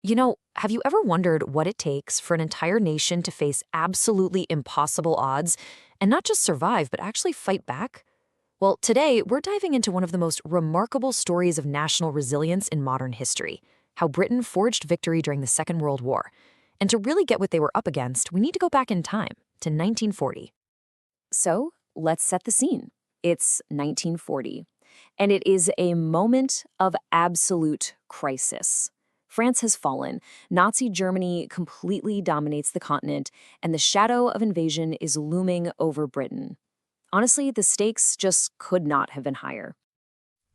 Have you ever wondered what it takes for an entire nation to face absolutely impossible odds and not just survive, but actually fight back? Well, today we're diving into one of the most remarkable stories of national resilience in modern history, how Britain forged victory during the Second World War. And to really get what they were up against, we need to go back in time to 1940. So, let's set the scene. It's 1940, and it is a moment of absolute crisis. France has fallen, Nazi Germany completely dominates the continent, and the shadow of invasion is looming over Britain. Honestly, the stakes just could not have been higher.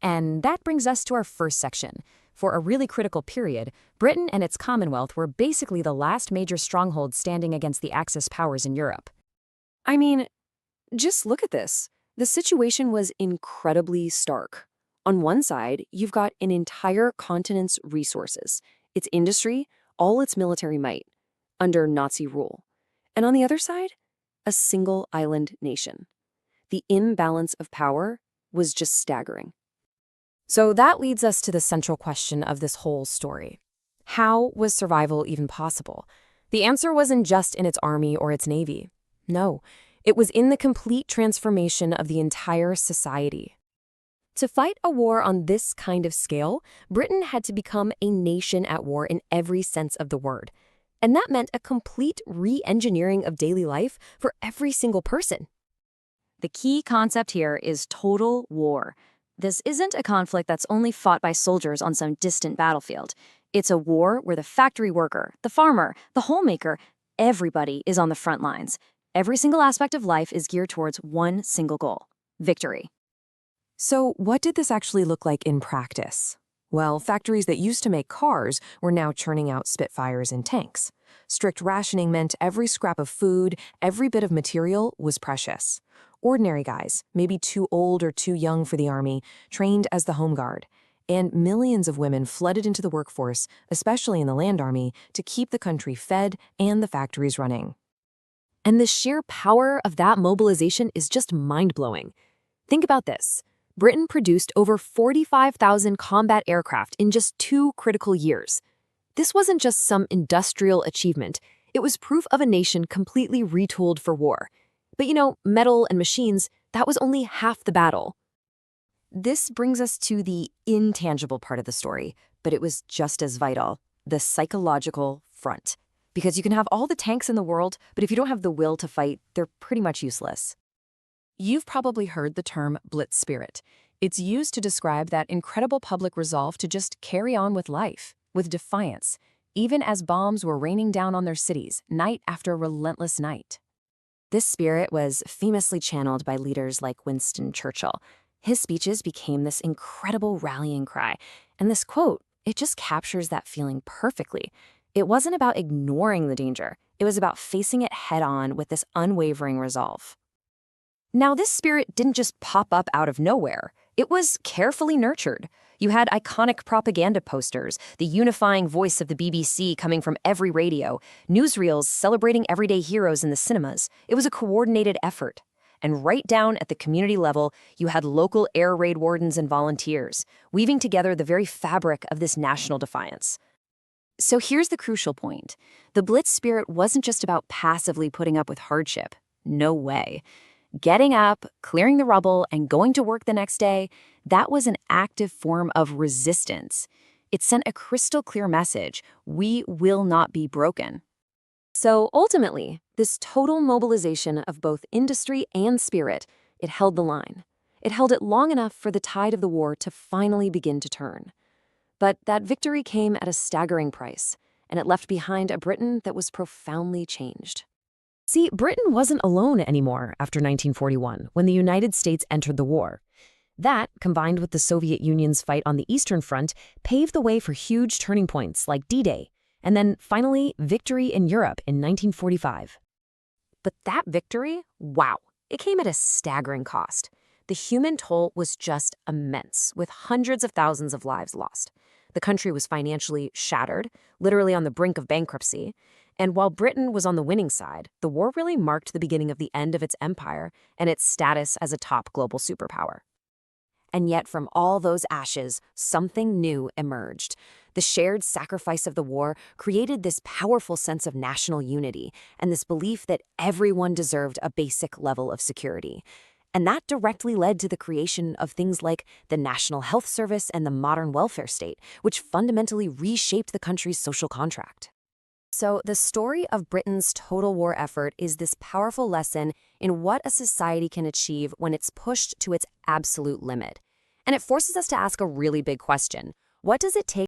And that brings us to our first section. For a really critical period, Britain and its Commonwealth were basically the last major stronghold standing against the Axis powers in Europe. I mean, just look at this. The situation was incredibly stark. On one side, you've got an entire continent's resources, its industry, all its military might, under Nazi rule. And on the other side, a single island nation. The imbalance of power was just staggering. So that leads us to the central question of this whole story. How was survival even possible? The answer wasn't just in its army or its navy. No, it was in the complete transformation of the entire society. To fight a war on this kind of scale, Britain had to become a nation at war in every sense of the word. And that meant a complete re-engineering of daily life for every single person. The key concept here is total war. This isn't a conflict that's only fought by soldiers on some distant battlefield. It's a war where the factory worker, the farmer, the homemaker, everybody is on the front lines. Every single aspect of life is geared towards one single goal: victory. So what did this actually look like in practice? Well, factories that used to make cars were now churning out Spitfires and tanks. Strict rationing meant every scrap of food, every bit of material was precious. Ordinary guys, maybe too old or too young for the army, trained as the home guard. And millions of women flooded into the workforce, especially in the land army, to keep the country fed and the factories running. And the sheer power of that mobilization is just mind-blowing. Think about this. Britain produced over 45,000 combat aircraft in just 2 critical years. This wasn't just some industrial achievement. It was proof of a nation completely retooled for war. But metal and machines, that was only half the battle. This brings us to the intangible part of the story, but it was just as vital: the psychological front. Because you can have all the tanks in the world, but if you don't have the will to fight, they're pretty much useless. You've probably heard the term Blitz spirit. It's used to describe that incredible public resolve to just carry on with life, with defiance, even as bombs were raining down on their cities, night after relentless night. This spirit was famously channeled by leaders like Winston Churchill. His speeches became this incredible rallying cry, and this quote, it just captures that feeling perfectly. It wasn't about ignoring the danger. It was about facing it head-on with this unwavering resolve. Now, this spirit didn't just pop up out of nowhere. It was carefully nurtured. You had iconic propaganda posters, the unifying voice of the BBC coming from every radio, newsreels celebrating everyday heroes in the cinemas. It was a coordinated effort. And right down at the community level, you had local air raid wardens and volunteers, weaving together the very fabric of this national defiance. So here's the crucial point. The Blitz spirit wasn't just about passively putting up with hardship. No way. Getting up, clearing the rubble, and going to work the next day, that was an active form of resistance. It sent a crystal clear message: we will not be broken. So ultimately, this total mobilization of both industry and spirit, it held the line. It held it long enough for the tide of the war to finally begin to turn. But that victory came at a staggering price, and it left behind a Britain that was profoundly changed. See, Britain wasn't alone anymore after 1941, when the United States entered the war. That, combined with the Soviet Union's fight on the Eastern Front, paved the way for huge turning points like D-Day, and then, finally, victory in Europe in 1945. But that victory, wow, it came at a staggering cost. The human toll was just immense, with hundreds of thousands of lives lost. The country was financially shattered, literally on the brink of bankruptcy. And while Britain was on the winning side, the war really marked the beginning of the end of its empire and its status as a top global superpower. And yet from all those ashes, something new emerged. The shared sacrifice of the war created this powerful sense of national unity and this belief that everyone deserved a basic level of security. And that directly led to the creation of things like the National Health Service and the modern welfare state, which fundamentally reshaped the country's social contract. So the story of Britain's total war effort is this powerful lesson in what a society can achieve when it's pushed to its absolute limit. And it forces us to ask a really big question. What does it take